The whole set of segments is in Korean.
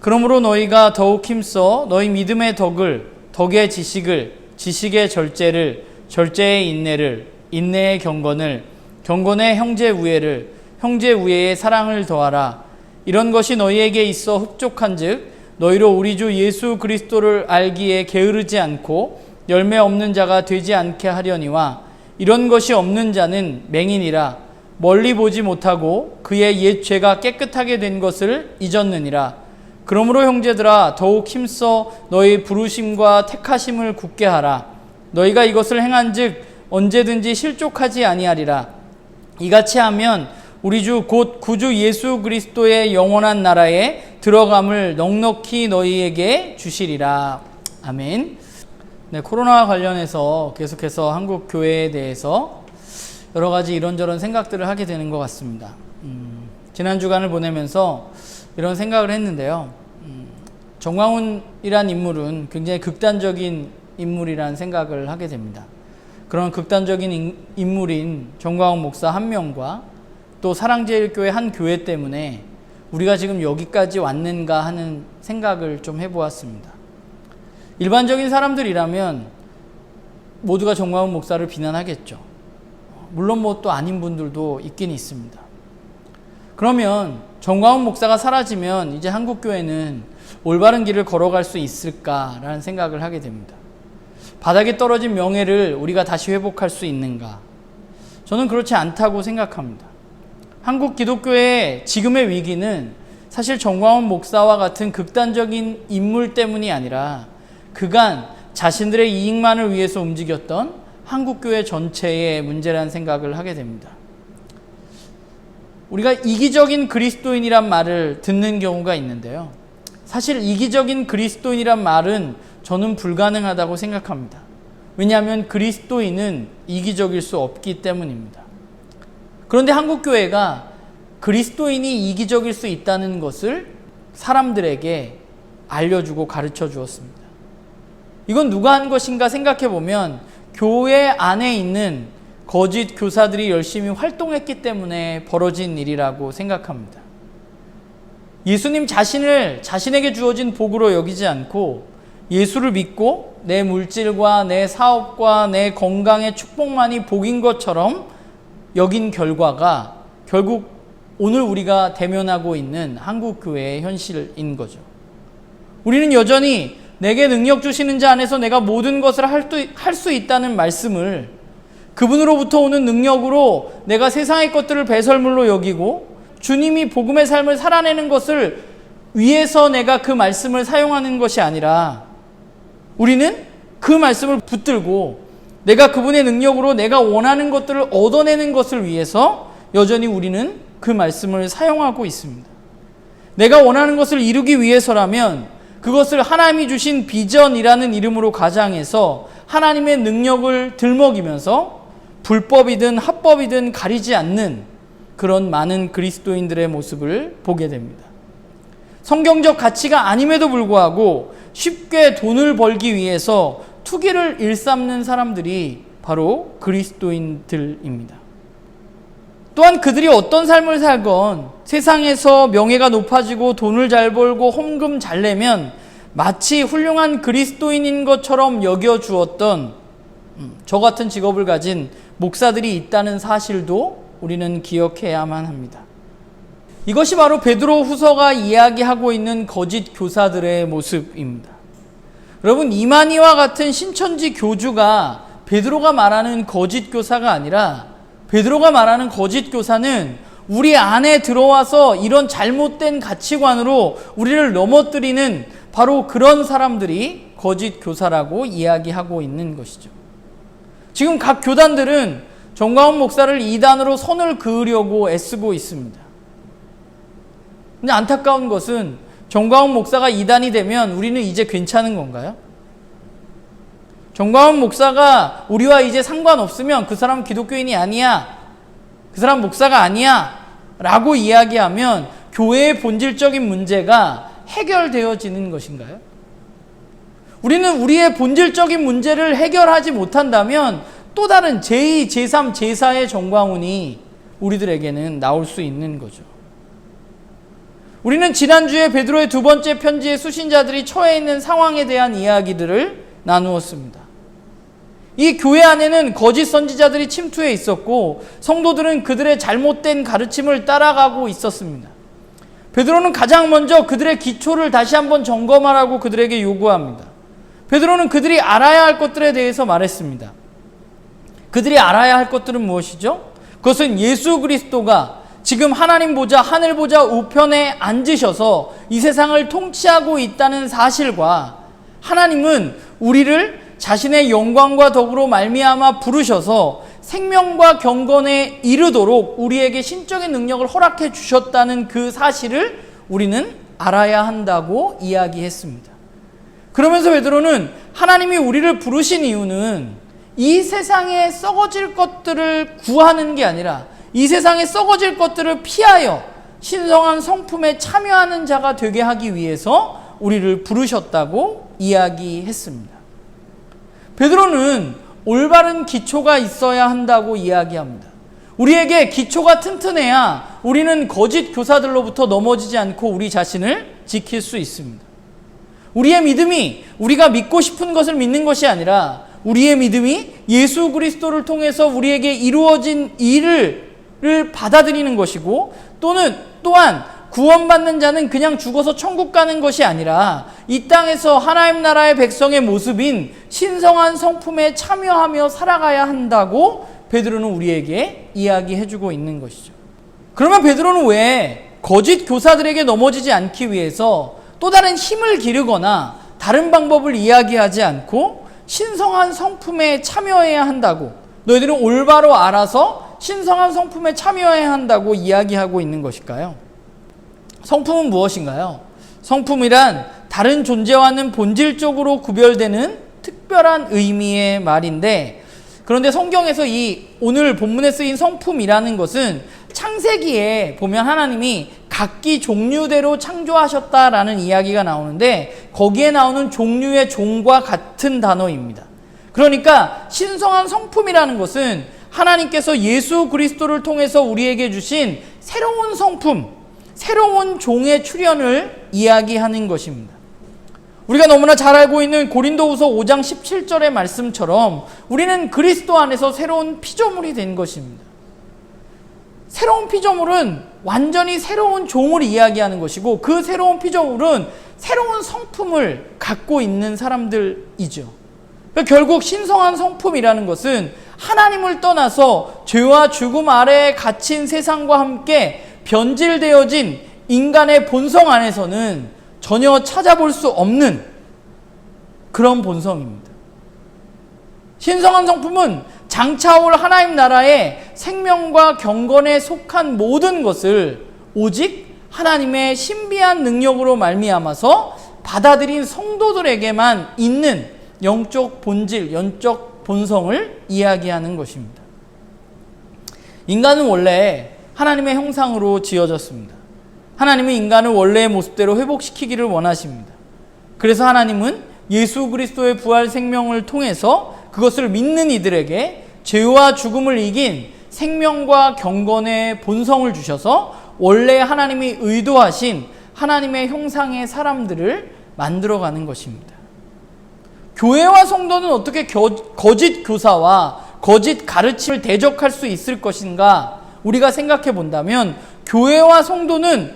그러므로 너희가 더욱 힘써 너희 믿음의 덕을, 덕의 지식을, 지식의 절제를, 절제의 인내를, 인내의 경건을, 경건의 형제 우애를, 형제 우애의 사랑을 더하라. 이런 것이 너희에게 있어 흡족한즉 너희로 우리 주 예수 그리스도를 알기에 게으르지 않고 열매 없는 자가 되지 않게 하려니와, 이런 것이 없는 자는 맹인이라 멀리 보지 못하고 그의 옛 죄가 깨끗하게 된 것을 잊었느니라. 그러므로 형제들아, 더욱 힘써 너희 부르심과 택하심을 굳게 하라. 너희가 이것을 행한즉 언제든지 실족하지 아니하리라. 이같이 하면 우리 주 곧 구주 예수 그리스도의 영원한 나라에 들어감을 넉넉히 너희에게 주시리라. 아멘. 네, 코로나와 관련해서 계속해서 한국 교회에 대해서 여러 가지 이런저런 생각들을 하게 되는 것 같습니다. 지난 주간을 보내면서 이런 생각을 했는데요. 정광훈이란 인물은 굉장히 극단적인 인물이라는 생각을 하게 됩니다. 그런 극단적인 인물인 정광훈 목사 한 명과 또 사랑제일교회 한 교회 때문에 우리가 지금 여기까지 왔는가 하는 생각을 좀 해보았습니다. 일반적인 사람들이라면 모두가 정광훈 목사를 비난하겠죠. 물론 뭐 또 아닌 분들도 있긴 있습니다. 그러면 정광훈 목사가 사라지면 이제 한국교회는 올바른 길을 걸어갈 수 있을까라는 생각을 하게 됩니다. 바닥에 떨어진 명예를 우리가 다시 회복할 수 있는가? 저는 그렇지 않다고 생각합니다. 한국 기독교의 지금의 위기는 사실 정광훈 목사와 같은 극단적인 인물 때문이 아니라 그간 자신들의 이익만을 위해서 움직였던 한국교회 전체의 문제라는 생각을 하게 됩니다. 우리가 이기적인 그리스도인이란 말을 듣는 경우가 있는데요. 사실 이기적인 그리스도인이란 말은 저는 불가능하다고 생각합니다. 왜냐하면 그리스도인은 이기적일 수 없기 때문입니다. 그런데 한국교회가 그리스도인이 이기적일 수 있다는 것을 사람들에게 알려주고 가르쳐 주었습니다. 이건 누가 한 것인가 생각해 보면 교회 안에 있는 거짓 교사들이 열심히 활동했기 때문에 벌어진 일이라고 생각합니다. 예수님 자신을 자신에게 주어진 복으로 여기지 않고 예수를 믿고 내 물질과 내 사업과 내 건강의 축복만이 복인 것처럼 여긴 결과가 결국 오늘 우리가 대면하고 있는 한국교회의 현실인 거죠. 우리는 여전히 내게 능력 주시는 자 안에서 내가 모든 것을 할 수 있다는 말씀을 그분으로부터 오는 능력으로 내가 세상의 것들을 배설물로 여기고 주님이 복음의 삶을 살아내는 것을 위해서 내가 그 말씀을 사용하는 것이 아니라 우리는 그 말씀을 붙들고 내가 그분의 능력으로 내가 원하는 것들을 얻어내는 것을 위해서 여전히 우리는 그 말씀을 사용하고 있습니다. 내가 원하는 것을 이루기 위해서라면 그것을 하나님이 주신 비전이라는 이름으로 가장해서 하나님의 능력을 들먹이면서 불법이든 합법이든 가리지 않는 그런 많은 그리스도인들의 모습을 보게 됩니다. 성경적 가치가 아님에도 불구하고 쉽게 돈을 벌기 위해서 투기를 일삼는 사람들이 바로 그리스도인들입니다. 또한 그들이 어떤 삶을 살건 세상에서 명예가 높아지고 돈을 잘 벌고 헌금 잘 내면 마치 훌륭한 그리스도인인 것처럼 여겨주었던 저 같은 직업을 가진 목사들이 있다는 사실도 우리는 기억해야만 합니다. 이것이 바로 베드로 후서가 이야기하고 있는 거짓 교사들의 모습입니다. 여러분, 이만희와 같은 신천지 교주가 베드로가 말하는 거짓 교사가 아니라 베드로가 말하는 거짓 교사는 우리 안에 들어와서 이런 잘못된 가치관으로 우리를 넘어뜨리는 바로 그런 사람들이 거짓 교사라고 이야기하고 있는 것이죠. 지금 각 교단들은 정광훈 목사를 이단으로 선을 그으려고 애쓰고 있습니다. 근데 안타까운 것은 정광훈 목사가 이단이 되면 우리는 이제 괜찮은 건가요? 정광훈 목사가 우리와 이제 상관없으면 그 사람은 기독교인이 아니야, 그 사람 목사가 아니야 라고 이야기하면 교회의 본질적인 문제가 해결되어지는 것인가요? 우리는 우리의 본질적인 문제를 해결하지 못한다면 또 다른 제2, 제3, 제4의 정광훈이 우리들에게는 나올 수 있는 거죠. 우리는 지난주에 베드로의 두 번째 편지의 수신자들이 처해 있는 상황에 대한 이야기들을 나누었습니다. 이 교회 안에는 거짓 선지자들이 침투해 있었고 성도들은 그들의 잘못된 가르침을 따라가고 있었습니다. 베드로는 가장 먼저 그들의 기초를 다시 한번 점검하라고 그들에게 요구합니다. 베드로는 그들이 알아야 할 것들에 대해서 말했습니다. 그들이 알아야 할 것들은 무엇이죠? 그것은 예수 그리스도가 지금 하나님 보좌, 하늘 보좌 우편에 앉으셔서 이 세상을 통치하고 있다는 사실과 하나님은 우리를 자신의 영광과 덕으로 말미암아 부르셔서 생명과 경건에 이르도록 우리에게 신적인 능력을 허락해 주셨다는 그 사실을 우리는 알아야 한다고 이야기했습니다. 그러면서 베드로는 하나님이 우리를 부르신 이유는 이 세상에 썩어질 것들을 구하는 게 아니라 이 세상에 썩어질 것들을 피하여 신성한 성품에 참여하는 자가 되게 하기 위해서 우리를 부르셨다고 이야기했습니다. 베드로는 올바른 기초가 있어야 한다고 이야기합니다. 우리에게 기초가 튼튼해야 우리는 거짓 교사들로부터 넘어지지 않고 우리 자신을 지킬 수 있습니다. 우리의 믿음이 우리가 믿고 싶은 것을 믿는 것이 아니라 우리의 믿음이 예수 그리스도를 통해서 우리에게 이루어진 일을 받아들이는 것이고 또한 구원받는 자는 그냥 죽어서 천국 가는 것이 아니라 이 땅에서 하나님 나라의 백성의 모습인 신성한 성품에 참여하며 살아가야 한다고 베드로는 우리에게 이야기해주고 있는 것이죠. 그러면 베드로는 왜 거짓 교사들에게 넘어지지 않기 위해서 또 다른 힘을 기르거나 다른 방법을 이야기하지 않고 신성한 성품에 참여해야 한다고, 너희들은 올바로 알아서 신성한 성품에 참여해야 한다고 이야기하고 있는 것일까요? 성품은 무엇인가요? 성품이란 다른 존재와는 본질적으로 구별되는 특별한 의미의 말인데, 그런데 성경에서 이 오늘 본문에 쓰인 성품이라는 것은 창세기에 보면 하나님이 각기 종류대로 창조하셨다라는 이야기가 나오는데 거기에 나오는 종류의 종과 같은 단어입니다. 그러니까 신성한 성품이라는 것은 하나님께서 예수 그리스도를 통해서 우리에게 주신 새로운 성품, 새로운 종의 출현을 이야기하는 것입니다. 우리가 너무나 잘 알고 있는 고린도후서 5장 17절의 말씀처럼 우리는 그리스도 안에서 새로운 피조물이 된 것입니다. 새로운 피조물은 완전히 새로운 종을 이야기하는 것이고 그 새로운 피조물은 새로운 성품을 갖고 있는 사람들이죠. 그러니까 결국 신성한 성품이라는 것은 하나님을 떠나서 죄와 죽음 아래에 갇힌 세상과 함께 변질되어진 인간의 본성 안에서는 전혀 찾아볼 수 없는 그런 본성입니다. 신성한 성품은 장차올 하나님 나라의 생명과 경건에 속한 모든 것을 오직 하나님의 신비한 능력으로 말미암아서 받아들인 성도들에게만 있는 영적 본질, 영적 본성을 이야기하는 것입니다. 인간은 원래 하나님의 형상으로 지어졌습니다. 하나님은 인간을 원래의 모습대로 회복시키기를 원하십니다. 그래서 하나님은 예수 그리스도의 부활 생명을 통해서 그것을 믿는 이들에게 죄와 죽음을 이긴 생명과 경건의 본성을 주셔서 원래 하나님이 의도하신 하나님의 형상의 사람들을 만들어가는 것입니다. 교회와 성도는 어떻게 거짓 교사와 거짓 가르침을 대적할 수 있을 것인가 우리가 생각해 본다면 교회와 성도는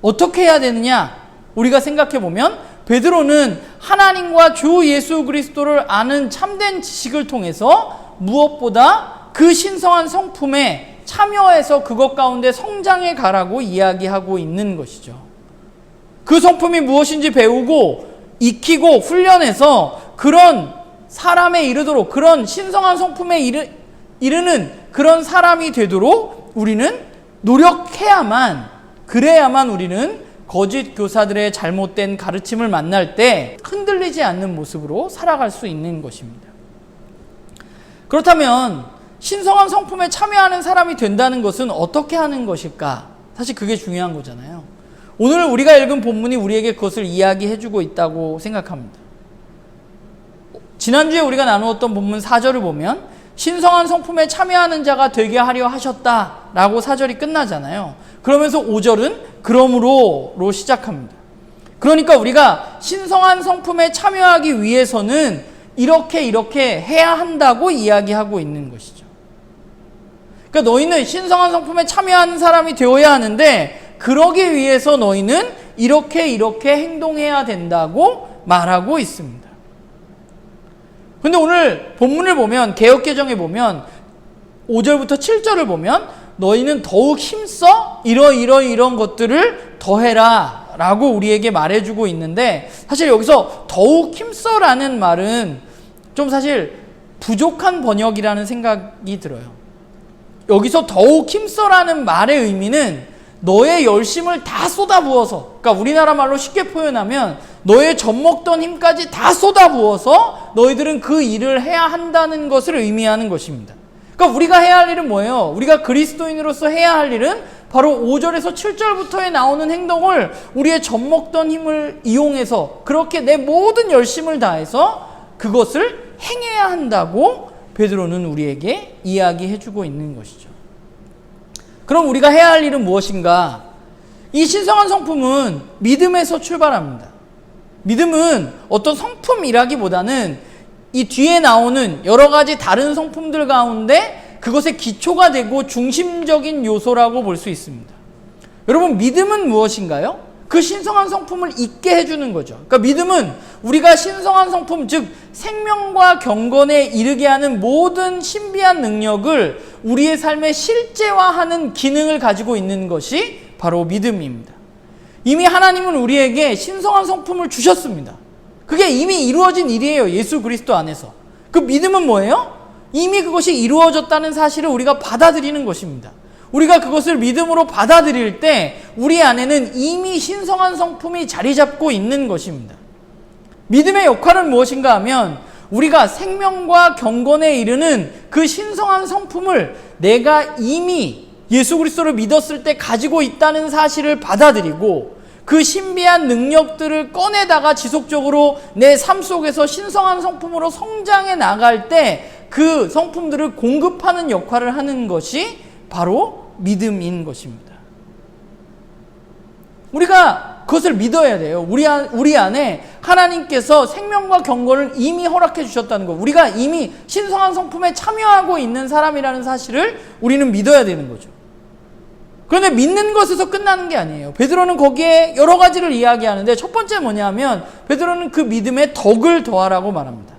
어떻게 해야 되느냐 우리가 생각해 보면 베드로는 하나님과 주 예수 그리스도를 아는 참된 지식을 통해서 무엇보다 그 신성한 성품에 참여해서 그것 가운데 성장해 가라고 이야기하고 있는 것이죠. 그 성품이 무엇인지 배우고 익히고 훈련해서 그런 사람에 이르도록 그런 신성한 성품에 이르는 그런 사람이 되도록 우리는 노력해야만 그래야만 우리는 거짓 교사들의 잘못된 가르침을 만날 때 흔들리지 않는 모습으로 살아갈 수 있는 것입니다. 그렇다면 신성한 성품에 참여하는 사람이 된다는 것은 어떻게 하는 것일까? 사실 그게 중요한 거잖아요. 오늘 우리가 읽은 본문이 우리에게 그것을 이야기해주고 있다고 생각합니다. 지난주에 우리가 나누었던 본문 4절을 보면 신성한 성품에 참여하는 자가 되게 하려 하셨다라고 4절이 끝나잖아요. 그러면서 5절은 그러므로로 시작합니다. 그러니까 우리가 신성한 성품에 참여하기 위해서는 이렇게 해야 한다고 이야기하고 있는 것이죠. 그러니까 너희는 신성한 성품에 참여하는 사람이 되어야 하는데 그러기 위해서 너희는 이렇게 행동해야 된다고 말하고 있습니다. 근데 오늘 본문을 보면, 개역개정에 보면 5절부터 7절을 보면 너희는 더욱 힘써 이런 것들을 더해라 라고 우리에게 말해주고 있는데, 사실 여기서 더욱 힘써라는 말은 좀 사실 부족한 번역이라는 생각이 들어요. 여기서 더욱 힘써라는 말의 의미는 너의 열심을 다 쏟아부어서, 그러니까 우리나라 말로 쉽게 표현하면 너의 젖먹던 힘까지 다 쏟아부어서 너희들은 그 일을 해야 한다는 것을 의미하는 것입니다. 그러니까 우리가 해야 할 일은 뭐예요? 우리가 그리스도인으로서 해야 할 일은 바로 5절에서 7절부터에 나오는 행동을 우리의 젖먹던 힘을 이용해서 그렇게 내 모든 열심을 다해서 그것을 행해야 한다고 베드로는 우리에게 이야기해주고 있는 것이죠. 그럼 우리가 해야 할 일은 무엇인가? 이 신성한 성품은 믿음에서 출발합니다. 믿음은 어떤 성품이라기보다는 이 뒤에 나오는 여러 가지 다른 성품들 가운데 그것의 기초가 되고 중심적인 요소라고 볼 수 있습니다. 여러분, 믿음은 무엇인가요? 그 신성한 성품을 있게 해주는 거죠. 그러니까 믿음은 우리가 신성한 성품, 즉 생명과 경건에 이르게 하는 모든 신비한 능력을 우리의 삶에 실제화하는 기능을 가지고 있는 것이 바로 믿음입니다. 이미 하나님은 우리에게 신성한 성품을 주셨습니다. 그게 이미 이루어진 일이에요. 예수 그리스도 안에서. 그 믿음은 뭐예요? 이미 그것이 이루어졌다는 사실을 우리가 받아들이는 것입니다. 우리가 그것을 믿음으로 받아들일 때 우리 안에는 이미 신성한 성품이 자리 잡고 있는 것입니다. 믿음의 역할은 무엇인가 하면 우리가 생명과 경건에 이르는 그 신성한 성품을 내가 이미 예수 그리스도를 믿었을 때 가지고 있다는 사실을 받아들이고 그 신비한 능력들을 꺼내다가 지속적으로 내 삶 속에서 신성한 성품으로 성장해 나갈 때 그 성품들을 공급하는 역할을 하는 것이 바로 믿음인 것입니다. 우리가 그것을 믿어야 돼요. 우리 안에 하나님께서 생명과 경건을 이미 허락해 주셨다는 것, 우리가 이미 신성한 성품에 참여하고 있는 사람이라는 사실을 우리는 믿어야 되는 거죠. 그런데 믿는 것에서 끝나는 게 아니에요. 베드로는 거기에 여러 가지를 이야기하는데 첫 번째 뭐냐면 베드로는 그 믿음에 덕을 더하라고 말합니다.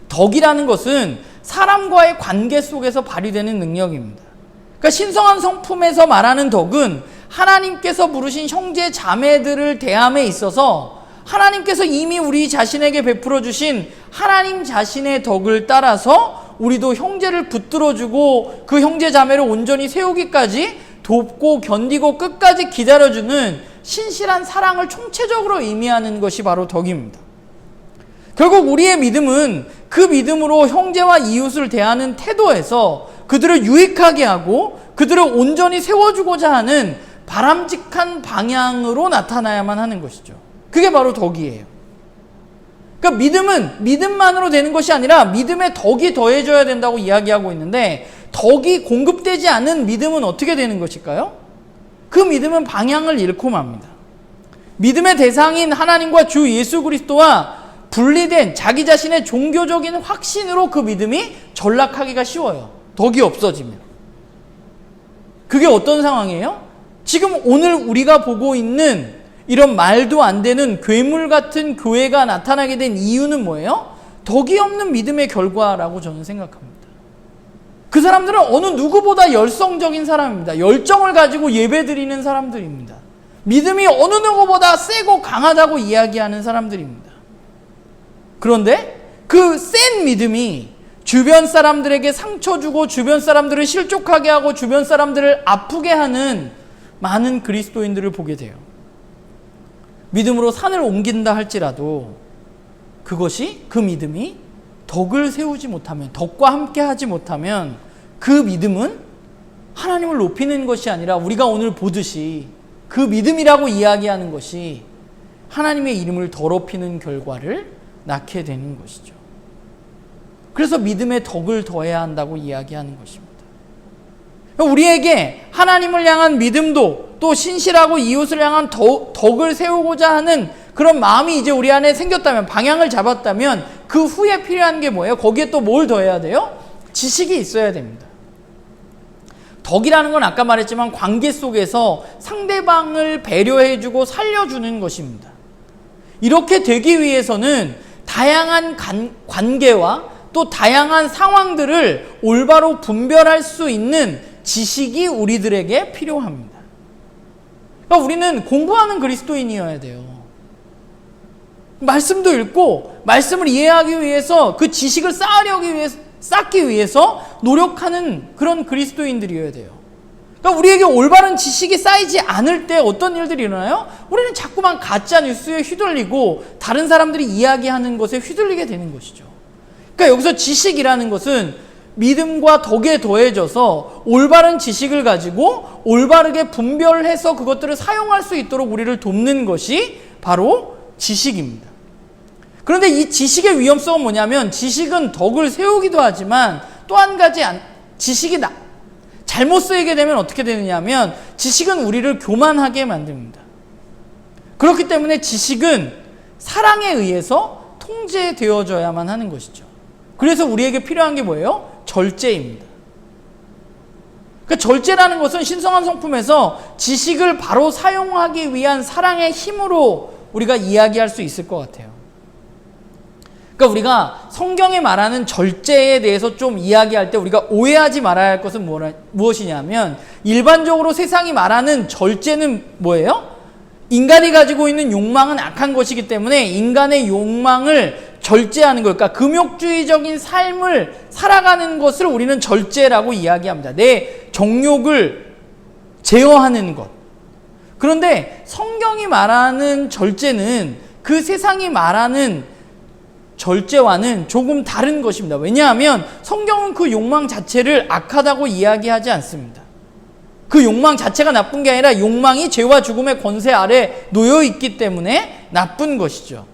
덕이라는 것은 사람과의 관계 속에서 발휘되는 능력입니다. 그러니까 신성한 성품에서 말하는 덕은 하나님께서 부르신 형제 자매들을 대함에 있어서 하나님께서 이미 우리 자신에게 베풀어 주신 하나님 자신의 덕을 따라서 우리도 형제를 붙들어주고 그 형제 자매를 온전히 세우기까지 돕고 견디고 끝까지 기다려주는 신실한 사랑을 총체적으로 의미하는 것이 바로 덕입니다. 결국 우리의 믿음은 그 믿음으로 형제와 이웃을 대하는 태도에서 그들을 유익하게 하고 그들을 온전히 세워주고자 하는 바람직한 방향으로 나타나야만 하는 것이죠. 그게 바로 덕이에요. 그러니까 믿음은 믿음만으로 되는 것이 아니라 믿음에 덕이 더해져야 된다고 이야기하고 있는데 덕이 공급되지 않은 믿음은 어떻게 되는 것일까요? 그 믿음은 방향을 잃고 맙니다. 믿음의 대상인 하나님과 주 예수 그리스도와 분리된 자기 자신의 종교적인 확신으로 그 믿음이 전락하기가 쉬워요. 덕이 없어지면. 그게 어떤 상황이에요? 지금 오늘 우리가 보고 있는 이런 말도 안 되는 괴물 같은 교회가 나타나게 된 이유는 뭐예요? 덕이 없는 믿음의 결과라고 저는 생각합니다. 그 사람들은 어느 누구보다 열성적인 사람입니다. 열정을 가지고 예배드리는 사람들입니다. 믿음이 어느 누구보다 세고 강하다고 이야기하는 사람들입니다. 그런데 그 센 믿음이 주변 사람들에게 상처 주고 주변 사람들을 실족하게 하고 주변 사람들을 아프게 하는 많은 그리스도인들을 보게 돼요. 믿음으로 산을 옮긴다 할지라도 그것이 그 믿음이 덕을 세우지 못하면, 덕과 함께 하지 못하면 그 믿음은 하나님을 높이는 것이 아니라 우리가 오늘 보듯이 그 믿음이라고 이야기하는 것이 하나님의 이름을 더럽히는 결과를 낳게 되는 것이죠. 그래서 믿음의 덕을 더해야 한다고 이야기하는 것입니다. 우리에게 하나님을 향한 믿음도 또 신실하고 이웃을 향한 덕을 세우고자 하는 그런 마음이 이제 우리 안에 생겼다면, 방향을 잡았다면 그 후에 필요한 게 뭐예요? 거기에 또 뭘 더해야 돼요? 지식이 있어야 됩니다. 덕이라는 건 아까 말했지만 관계 속에서 상대방을 배려해주고 살려주는 것입니다. 이렇게 되기 위해서는 다양한 관계와 또 다양한 상황들을 올바로 분별할 수 있는 지식이 우리들에게 필요합니다. 그러니까 우리는 공부하는 그리스도인이어야 돼요. 말씀도 읽고 말씀을 이해하기 위해서 그 지식을 쌓기 위해서 노력하는 그런 그리스도인들이어야 돼요. 그러니까 우리에게 올바른 지식이 쌓이지 않을 때 어떤 일들이 일어나요? 우리는 자꾸만 가짜 뉴스에 휘둘리고 다른 사람들이 이야기하는 것에 휘둘리게 되는 것이죠. 그러니까 여기서 지식이라는 것은 믿음과 덕에 더해져서 올바른 지식을 가지고 올바르게 분별해서 그것들을 사용할 수 있도록 우리를 돕는 것이 바로 지식입니다. 그런데 이 지식의 위험성은 뭐냐면, 지식은 덕을 세우기도 하지만 또 한 가지 지식이 잘못 쓰이게 되면 어떻게 되느냐면 지식은 우리를 교만하게 만듭니다. 그렇기 때문에 지식은 사랑에 의해서 통제되어져야만 하는 것이죠. 그래서 우리에게 필요한 게 뭐예요? 절제입니다. 그러니까 절제라는 것은 신성한 성품에서 지식을 바로 사용하기 위한 사랑의 힘으로 우리가 이야기할 수 있을 것 같아요. 그러니까 우리가 성경에 말하는 절제에 대해서 좀 이야기할 때 우리가 오해하지 말아야 할 것은 무엇이냐면, 일반적으로 세상이 말하는 절제는 뭐예요? 인간이 가지고 있는 욕망은 악한 것이기 때문에 인간의 욕망을 절제하는 것, 그러니까 금욕주의적인 삶을 살아가는 것을 우리는 절제라고 이야기합니다. 내 정욕을 제어하는 것. 그런데 성경이 말하는 절제는 그 세상이 말하는 절제와는 조금 다른 것입니다. 왜냐하면 성경은 그 욕망 자체를 악하다고 이야기하지 않습니다. 그 욕망 자체가 나쁜 게 아니라 욕망이 죄와 죽음의 권세 아래 놓여 있기 때문에 나쁜 것이죠.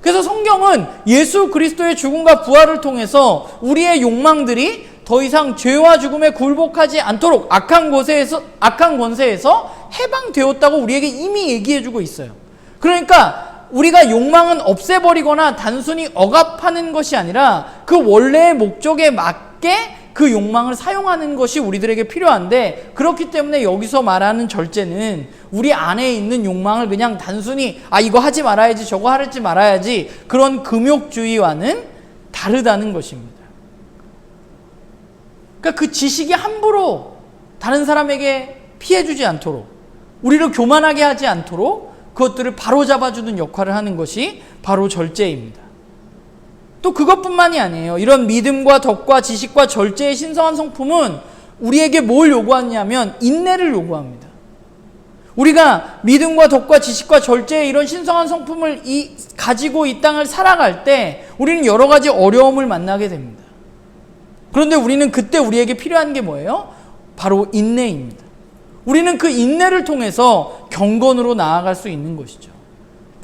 그래서 성경은 예수 그리스도의 죽음과 부활을 통해서 우리의 욕망들이 더 이상 죄와 죽음에 굴복하지 않도록 악한 권세에서 해방되었다고 우리에게 이미 얘기해주고 있어요. 그러니까 우리가 욕망은 없애버리거나 단순히 억압하는 것이 아니라 그 원래의 목적에 맞게 그 욕망을 사용하는 것이 우리들에게 필요한데, 그렇기 때문에 여기서 말하는 절제는 우리 안에 있는 욕망을 그냥 단순히 이거 하지 말아야지 저거 하지 말아야지 그런 금욕주의와는 다르다는 것입니다. 그러니까 그 지식이 함부로 다른 사람에게 피해주지 않도록, 우리를 교만하게 하지 않도록 그것들을 바로잡아주는 역할을 하는 것이 바로 절제입니다. 또 그것뿐만이 아니에요. 이런 믿음과 덕과 지식과 절제의 신성한 성품은 우리에게 뭘 요구하냐면 인내를 요구합니다. 우리가 믿음과 덕과 지식과 절제의 이런 신성한 성품을 가지고 이 땅을 살아갈 때 우리는 여러 가지 어려움을 만나게 됩니다. 그런데 우리는 그때 우리에게 필요한 게 뭐예요? 바로 인내입니다. 우리는 그 인내를 통해서 경건으로 나아갈 수 있는 것이죠.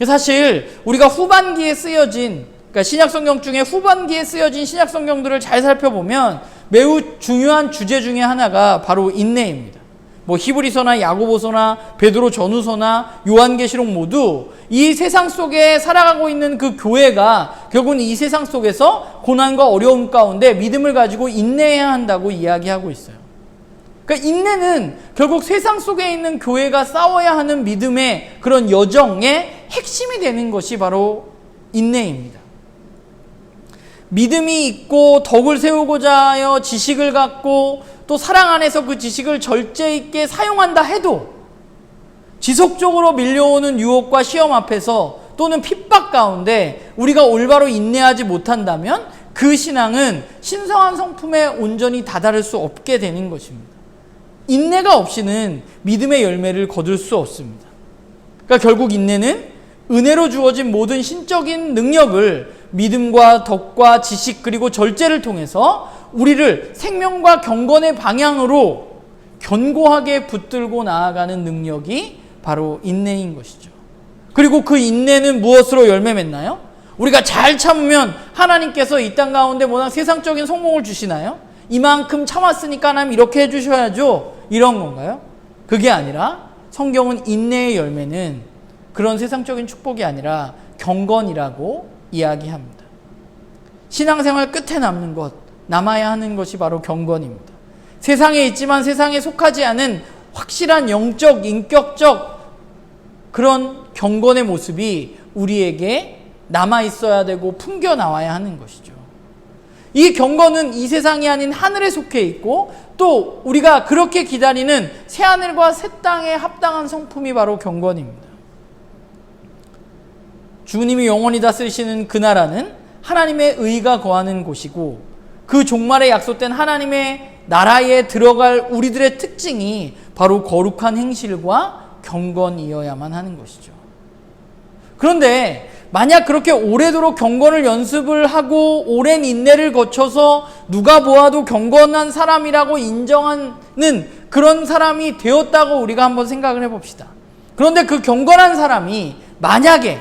사실 우리가 후반기에 쓰여진, 그러니까 신약성경 중에 후반기에 쓰여진 신약성경들을 잘 살펴보면 매우 중요한 주제 중에 하나가 바로 인내입니다. 히브리서나 야고보서나 베드로 전후서나 요한계시록 모두 이 세상 속에 살아가고 있는 그 교회가 결국은 이 세상 속에서 고난과 어려움 가운데 믿음을 가지고 인내해야 한다고 이야기하고 있어요. 그러니까 인내는 결국 세상 속에 있는 교회가 싸워야 하는 믿음의 그런 여정의 핵심이 되는 것이 바로 인내입니다. 믿음이 있고 덕을 세우고자 하여 지식을 갖고 또 사랑 안에서 그 지식을 절제 있게 사용한다 해도 지속적으로 밀려오는 유혹과 시험 앞에서 또는 핍박 가운데 우리가 올바로 인내하지 못한다면 그 신앙은 신성한 성품에 온전히 다다를 수 없게 되는 것입니다. 인내가 없이는 믿음의 열매를 거둘 수 없습니다. 그러니까 결국 인내는 은혜로 주어진 모든 신적인 능력을 믿음과 덕과 지식 그리고 절제를 통해서 우리를 생명과 경건의 방향으로 견고하게 붙들고 나아가는 능력이 바로 인내인 것이죠. 그리고 그 인내는 무엇으로 열매 맺나요? 우리가 잘 참으면 하나님께서 이 땅 가운데 뭐나 세상적인 성공을 주시나요? 이만큼 참았으니까 하나님 이렇게 해주셔야죠. 이런 건가요? 그게 아니라 성경은 인내의 열매는 그런 세상적인 축복이 아니라 경건이라고 이야기합니다. 신앙생활 끝에 남는 것, 남아야 하는 것이 바로 경건입니다. 세상에 있지만 세상에 속하지 않은 확실한 영적, 인격적 그런 경건의 모습이 우리에게 남아있어야 되고 풍겨 나와야 하는 것이죠. 이 경건은 이 세상이 아닌 하늘에 속해 있고 또 우리가 그렇게 기다리는 새하늘과 새 땅에 합당한 성품이 바로 경건입니다. 주님이 영원히 다스리시는 그 나라는 하나님의 의가 거하는 곳이고 그 종말에 약속된 하나님의 나라에 들어갈 우리들의 특징이 바로 거룩한 행실과 경건이어야만 하는 것이죠. 그런데 만약 그렇게 오래도록 경건을 연습을 하고 오랜 인내를 거쳐서 누가 보아도 경건한 사람이라고 인정하는 그런 사람이 되었다고 우리가 한번 생각을 해봅시다. 그런데 그 경건한 사람이 만약에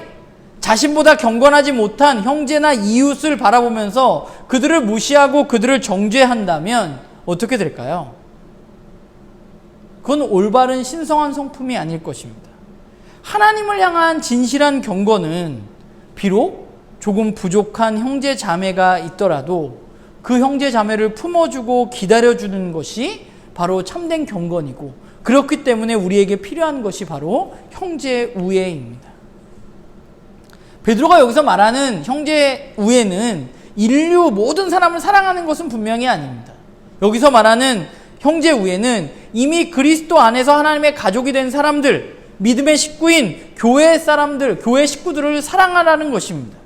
자신보다 경건하지 못한 형제나 이웃을 바라보면서 그들을 무시하고 그들을 정죄한다면 어떻게 될까요? 그건 올바른 신성한 성품이 아닐 것입니다. 하나님을 향한 진실한 경건은 비록 조금 부족한 형제 자매가 있더라도 그 형제 자매를 품어주고 기다려주는 것이 바로 참된 경건이고 그렇기 때문에 우리에게 필요한 것이 바로 형제 우애입니다. 베드로가 여기서 말하는 형제 우애는 인류 모든 사람을 사랑하는 것은 분명히 아닙니다. 여기서 말하는 형제 우애는 이미 그리스도 안에서 하나님의 가족이 된 사람들, 믿음의 식구인 교회 사람들, 교회 식구들을 사랑하라는 것입니다.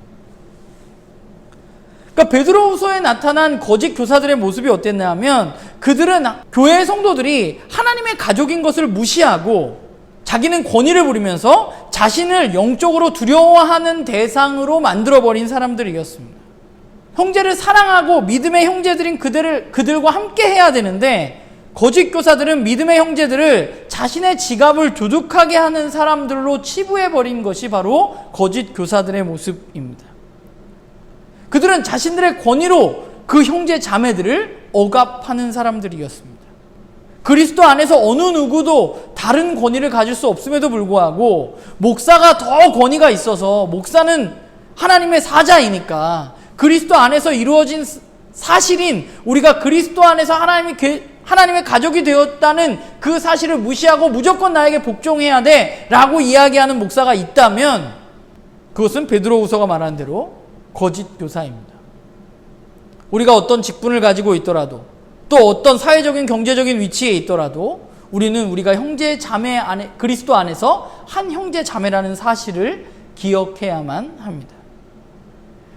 그러니까 베드로후서에 나타난 거짓 교사들의 모습이 어땠냐 하면 그들은 교회 성도들이 하나님의 가족인 것을 무시하고 자기는 권위를 부리면서 자신을 영적으로 두려워하는 대상으로 만들어버린 사람들이었습니다. 형제를 사랑하고 믿음의 형제들인 그들과 함께 해야 되는데 거짓 교사들은 믿음의 형제들을 자신의 지갑을 두둑하게 하는 사람들로 치부해버린 것이 바로 거짓 교사들의 모습입니다. 그들은 자신들의 권위로 그 형제 자매들을 억압하는 사람들이었습니다. 그리스도 안에서 어느 누구도 다른 권위를 가질 수 없음에도 불구하고 목사가 더 권위가 있어서 목사는 하나님의 사자이니까 그리스도 안에서 이루어진 사실인 우리가 그리스도 안에서 하나님의 가족이 되었다는 그 사실을 무시하고 무조건 나에게 복종해야 돼 라고 이야기하는 목사가 있다면 그것은 베드로후서가 말하는 대로 거짓 교사입니다. 우리가 어떤 직분을 가지고 있더라도 또 어떤 사회적인 경제적인 위치에 있더라도 우리는 우리가 형제 자매 안에 그리스도 안에서 한 형제 자매라는 사실을 기억해야만 합니다.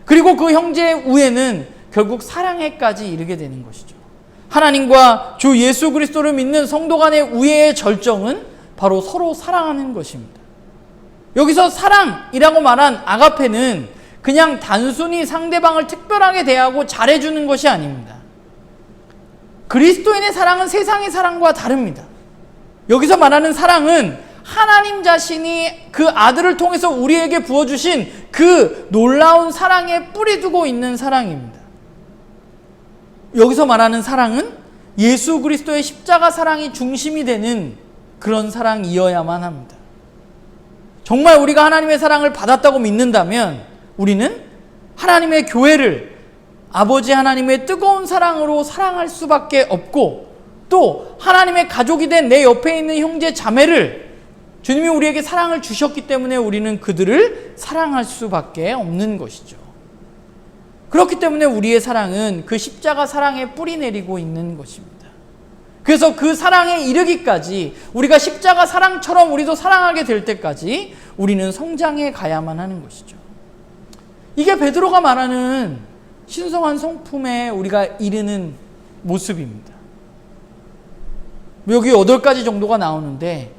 그리고 그 형제 우애는 결국 사랑에까지 이르게 되는 것이죠. 하나님과 주 예수 그리스도를 믿는 성도 간의 우애의 절정은 바로 서로 사랑하는 것입니다. 여기서 사랑이라고 말한 아가페는 그냥 단순히 상대방을 특별하게 대하고 잘해주는 것이 아닙니다. 그리스도인의 사랑은 세상의 사랑과 다릅니다. 여기서 말하는 사랑은 하나님 자신이 그 아들을 통해서 우리에게 부어주신 그 놀라운 사랑에 뿌리 두고 있는 사랑입니다. 여기서 말하는 사랑은 예수 그리스도의 십자가 사랑이 중심이 되는 그런 사랑이어야만 합니다. 정말 우리가 하나님의 사랑을 받았다고 믿는다면 우리는 하나님의 교회를 아버지 하나님의 뜨거운 사랑으로 사랑할 수밖에 없고 또 하나님의 가족이 된 내 옆에 있는 형제 자매를 주님이 우리에게 사랑을 주셨기 때문에 우리는 그들을 사랑할 수밖에 없는 것이죠. 그렇기 때문에 우리의 사랑은 그 십자가 사랑에 뿌리 내리고 있는 것입니다. 그래서 그 사랑에 이르기까지 우리가 십자가 사랑처럼 우리도 사랑하게 될 때까지 우리는 성장해 가야만 하는 것이죠. 이게 베드로가 말하는 신성한 성품에 우리가 이르는 모습입니다. 여기 8가지 정도가 나오는데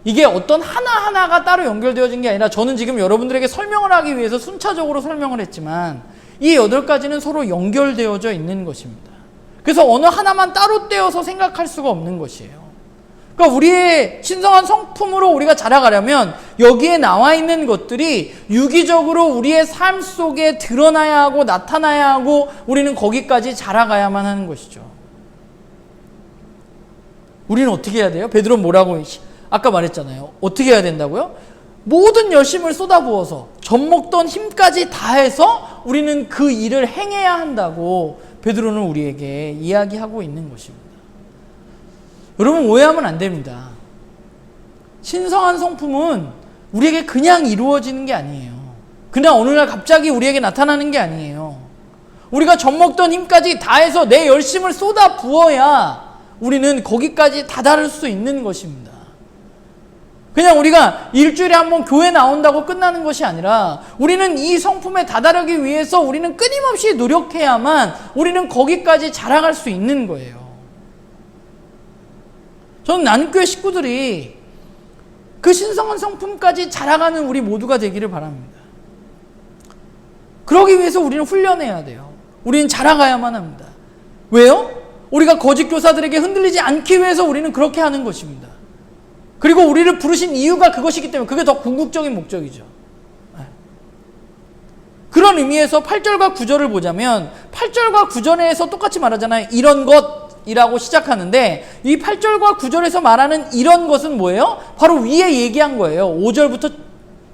이게 어떤 하나하나가 따로 연결되어진 게 아니라 저는 지금 여러분들에게 설명을 하기 위해서 순차적으로 설명을 했지만 이 8가지는 서로 연결되어져 있는 것입니다. 그래서 어느 하나만 따로 떼어서 생각할 수가 없는 것이에요. 그러니까 우리의 신성한 성품으로 우리가 자라가려면 여기에 나와 있는 것들이 유기적으로 우리의 삶 속에 드러나야 하고 나타나야 하고 우리는 거기까지 자라가야만 하는 것이죠. 우리는 어떻게 해야 돼요? 베드로 뭐라고 아까 말했잖아요. 어떻게 해야 된다고요? 모든 열심을 쏟아부어서 젖먹던 힘까지 다해서 우리는 그 일을 행해야 한다고 베드로는 우리에게 이야기하고 있는 것입니다. 여러분 오해하면 안 됩니다. 신성한 성품은 우리에게 그냥 이루어지는 게 아니에요. 그냥 어느 날 갑자기 우리에게 나타나는 게 아니에요. 우리가 젖먹던 힘까지 다해서 내 열심을 쏟아 부어야 우리는 거기까지 다다를 수 있는 것입니다. 그냥 우리가 일주일에 한 번 교회 나온다고 끝나는 것이 아니라 우리는 이 성품에 다다르기 위해서 우리는 끊임없이 노력해야만 우리는 거기까지 자라갈 수 있는 거예요. 저는 나눔교회 식구들이 그 신성한 성품까지 자라가는 우리 모두가 되기를 바랍니다. 그러기 위해서 우리는 훈련해야 돼요. 우리는 자라가야만 합니다. 왜요? 우리가 거짓 교사들에게 흔들리지 않기 위해서 우리는 그렇게 하는 것입니다. 그리고 우리를 부르신 이유가 그것이기 때문에 그게 더 궁극적인 목적이죠. 그런 의미에서 8절과 9절을 보자면 8절과 9절에서 똑같이 말하잖아요. 이런 것이라고 시작하는데 이 8절과 9절에서 말하는 이런 것은 뭐예요? 바로 위에 얘기한 거예요. 5절부터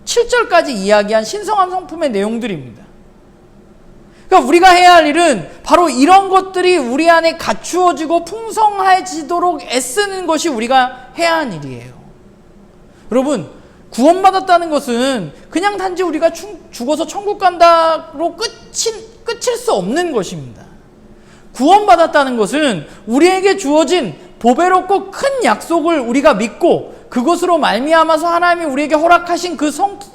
7절까지 이야기한 신성한 성품의 내용들입니다. 그러니까 우리가 해야 할 일은 바로 이런 것들이 우리 안에 갖추어지고 풍성해지도록 애쓰는 것이 우리가 해야 하는 일이에요. 여러분, 구원받았다는 것은 그냥 단지 우리가 죽어서 천국 간다로 끝일 수 없는 것입니다. 구원받았다는 것은 우리에게 주어진 보배롭고 큰 약속을 우리가 믿고 그것으로 말미암아서 하나님이 우리에게 허락하신 그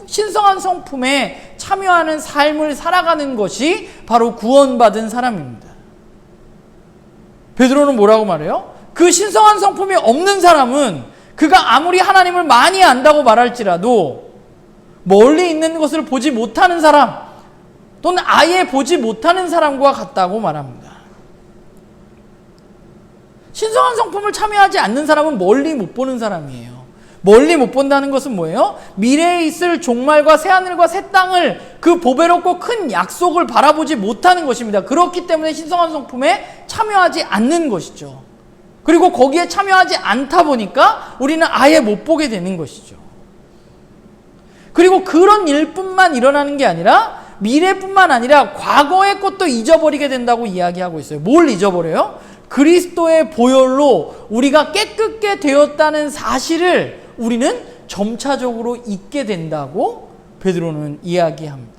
신성한 성품에 참여하는 삶을 살아가는 것이 바로 구원받은 사람입니다. 베드로는 뭐라고 말해요? 그 신성한 성품이 없는 사람은 그가 아무리 하나님을 많이 안다고 말할지라도 멀리 있는 것을 보지 못하는 사람 또는 아예 보지 못하는 사람과 같다고 말합니다. 신성한 성품을 참여하지 않는 사람은 멀리 못 보는 사람이에요. 멀리 못 본다는 것은 뭐예요? 미래에 있을 종말과 새하늘과 새 땅을 그 보배롭고 큰 약속을 바라보지 못하는 것입니다. 그렇기 때문에 신성한 성품에 참여하지 않는 것이죠. 그리고 거기에 참여하지 않다 보니까 우리는 아예 못 보게 되는 것이죠. 그리고 그런 일뿐만 일어나는 게 아니라 미래뿐만 아니라 과거의 것도 잊어버리게 된다고 이야기하고 있어요. 뭘 잊어버려요? 그리스도의 보혈로 우리가 깨끗게 되었다는 사실을 우리는 점차적으로 잊게 된다고 베드로는 이야기합니다.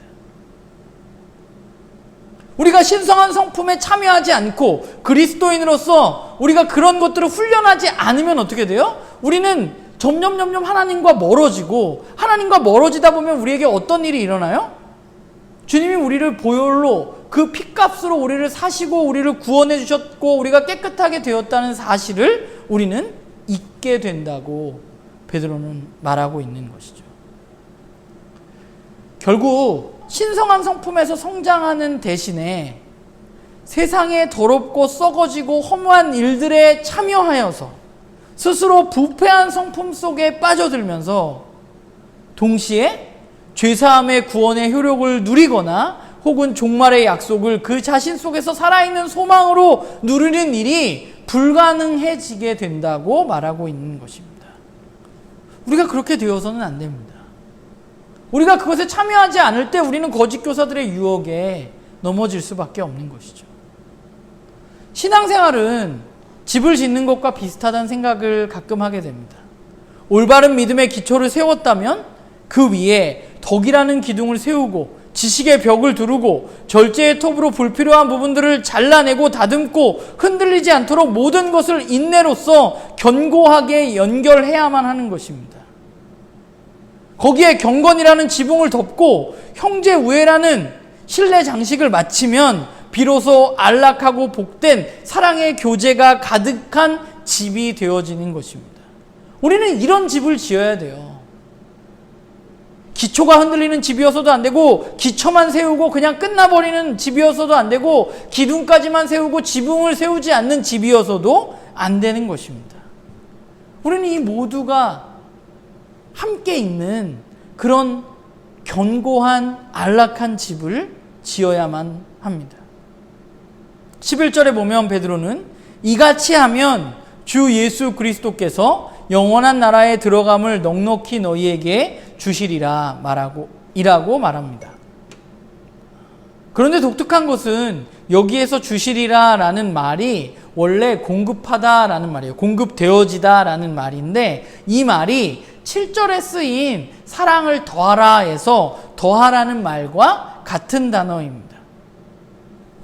우리가 신성한 성품에 참여하지 않고 그리스도인으로서 우리가 그런 것들을 훈련하지 않으면 어떻게 돼요? 우리는 점점 하나님과 멀어지고 하나님과 멀어지다 보면 우리에게 어떤 일이 일어나요? 주님이 우리를 보혈로 그 핏값으로 우리를 사시고 우리를 구원해 주셨고 우리가 깨끗하게 되었다는 사실을 우리는 잊게 된다고 베드로는 말하고 있는 것이죠. 결국 신성한 성품에서 성장하는 대신에 세상의 더럽고 썩어지고 허무한 일들에 참여하여서 스스로 부패한 성품 속에 빠져들면서 동시에 죄사함의 구원의 효력을 누리거나 혹은 종말의 약속을 그 자신 속에서 살아있는 소망으로 누리는 일이 불가능해지게 된다고 말하고 있는 것입니다. 우리가 그렇게 되어서는 안 됩니다. 우리가 그것에 참여하지 않을 때 우리는 거짓 교사들의 유혹에 넘어질 수밖에 없는 것이죠. 신앙생활은 집을 짓는 것과 비슷하다는 생각을 가끔 하게 됩니다. 올바른 믿음의 기초를 세웠다면 그 위에 덕이라는 기둥을 세우고 지식의 벽을 두르고 절제의 톱으로 불필요한 부분들을 잘라내고 다듬고 흔들리지 않도록 모든 것을 인내로써 견고하게 연결해야만 하는 것입니다. 거기에 경건이라는 지붕을 덮고 형제 우애라는 신뢰 장식을 마치면 비로소 안락하고 복된 사랑의 교제가 가득한 집이 되어지는 것입니다. 우리는 이런 집을 지어야 돼요. 기초가 흔들리는 집이어서도 안 되고 기초만 세우고 그냥 끝나버리는 집이어서도 안 되고 기둥까지만 세우고 지붕을 세우지 않는 집이어서도 안 되는 것입니다. 우리는 이 모두가 함께 있는 그런 견고한 안락한 집을 지어야만 합니다. 11절에 보면 베드로는 이같이 하면 주 예수 그리스도께서 영원한 나라에 들어감을 넉넉히 너희에게 주시리라 이라고 말합니다. 그런데 독특한 것은 여기에서 주시리라 라는 말이 원래 공급하다 라는 말이에요. 공급되어지다 라는 말인데 이 말이 7절에 쓰인 사랑을 더하라에서 더하라는 말과 같은 단어입니다.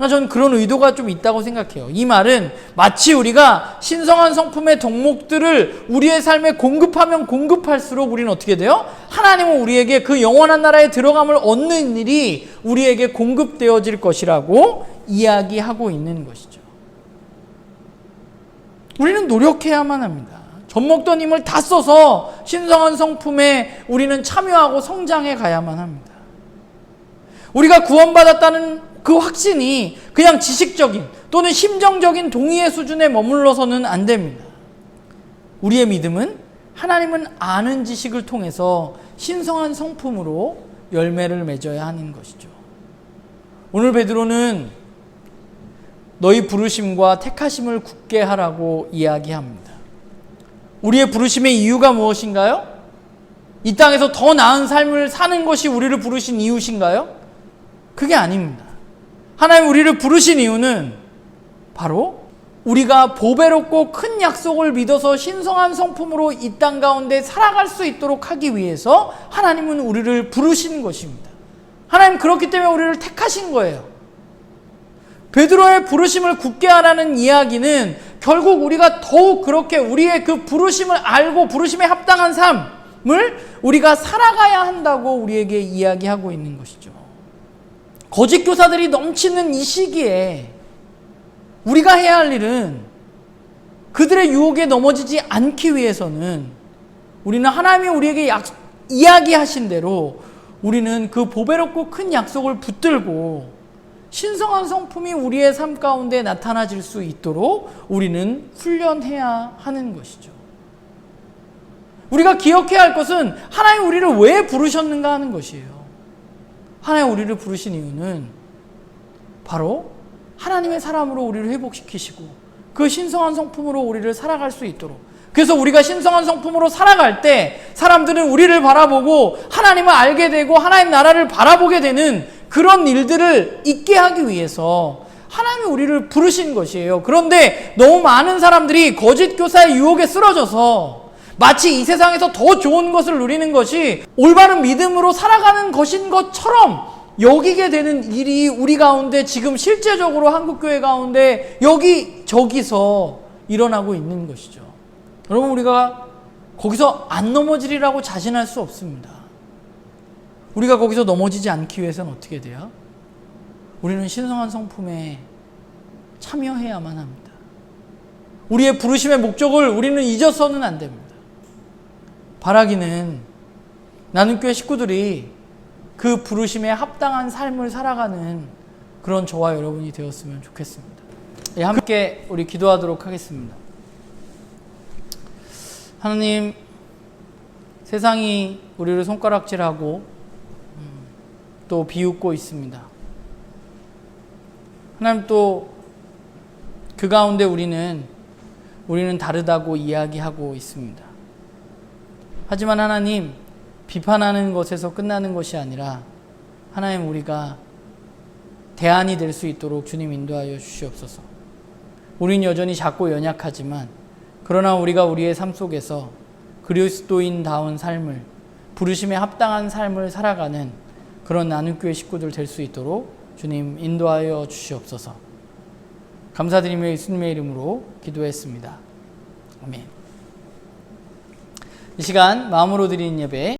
저는 그런 의도가 좀 있다고 생각해요. 이 말은 마치 우리가 신성한 성품의 덕목들을 우리의 삶에 공급하면 공급할수록 우리는 어떻게 돼요? 하나님은 우리에게 그 영원한 나라에 들어감을 얻는 일이 우리에게 공급되어질 것이라고 이야기하고 있는 것이죠. 우리는 노력해야만 합니다. 젖먹던 힘을 다 써서 신성한 성품에 우리는 참여하고 성장해 가야만 합니다. 우리가 구원받았다는 그 확신이 그냥 지식적인 또는 심정적인 동의의 수준에 머물러서는 안 됩니다. 우리의 믿음은 하나님은 아는 지식을 통해서 신성한 성품으로 열매를 맺어야 하는 것이죠. 오늘 베드로는 너희 부르심과 택하심을 굳게 하라고 이야기합니다. 우리의 부르심의 이유가 무엇인가요? 이 땅에서 더 나은 삶을 사는 것이 우리를 부르신 이유신가요? 그게 아닙니다. 하나님 우리를 부르신 이유는 바로 우리가 보배롭고 큰 약속을 믿어서 신성한 성품으로 이 땅 가운데 살아갈 수 있도록 하기 위해서 하나님은 우리를 부르신 것입니다. 하나님 그렇기 때문에 우리를 택하신 거예요. 베드로의 부르심을 굳게 하라는 이야기는 결국 우리가 더욱 그렇게 우리의 그 부르심을 알고 부르심에 합당한 삶을 우리가 살아가야 한다고 우리에게 이야기하고 있는 것이죠. 거짓 교사들이 넘치는 이 시기에 우리가 해야 할 일은 그들의 유혹에 넘어지지 않기 위해서는 우리는 하나님이 우리에게 이야기하신 대로 우리는 그 보배롭고 큰 약속을 붙들고 신성한 성품이 우리의 삶 가운데 나타나질 수 있도록 우리는 훈련해야 하는 것이죠. 우리가 기억해야 할 것은 하나님 우리를 왜 부르셨는가 하는 것이에요. 하나님 우리를 부르신 이유는 바로 하나님의 사람으로 우리를 회복시키시고 그 신성한 성품으로 우리를 살아갈 수 있도록, 그래서 우리가 신성한 성품으로 살아갈 때 사람들은 우리를 바라보고 하나님을 알게 되고 하나님 나라를 바라보게 되는 그런 일들을 있게 하기 위해서 하나님이 우리를 부르신 것이에요. 그런데 너무 많은 사람들이 거짓 교사의 유혹에 쓰러져서 마치 이 세상에서 더 좋은 것을 누리는 것이 올바른 믿음으로 살아가는 것인 것처럼 여기게 되는 일이 우리 가운데 지금 실제적으로 한국교회 가운데 여기저기서 일어나고 있는 것이죠. 여러분 우리가 거기서 안 넘어지리라고 자신할 수 없습니다. 우리가 거기서 넘어지지 않기 위해서는 어떻게 돼요? 우리는 신성한 성품에 참여해야만 합니다. 우리의 부르심의 목적을 우리는 잊어서는 안 됩니다. 바라기는 나는 교회 식구들이 그 부르심에 합당한 삶을 살아가는 그런 저와 여러분이 되었으면 좋겠습니다. 함께 우리 기도하도록 하겠습니다. 하나님, 세상이 우리를 손가락질하고 또 비웃고 있습니다. 하나님 또 그 가운데 우리는 다르다고 이야기하고 있습니다. 하지만 하나님, 비판하는 것에서 끝나는 것이 아니라 하나님 우리가 대안이 될 수 있도록 주님 인도하여 주시옵소서. 우린 여전히 작고 연약하지만 그러나 우리가 우리의 삶 속에서 그리스도인다운 삶을, 부르심에 합당한 삶을 살아가는 그런 나눔교회 식구들 될 수 있도록 주님 인도하여 주시옵소서. 감사드리며 예수님의 이름으로 기도했습니다. 아멘. 이 시간 마음으로 드리는 예배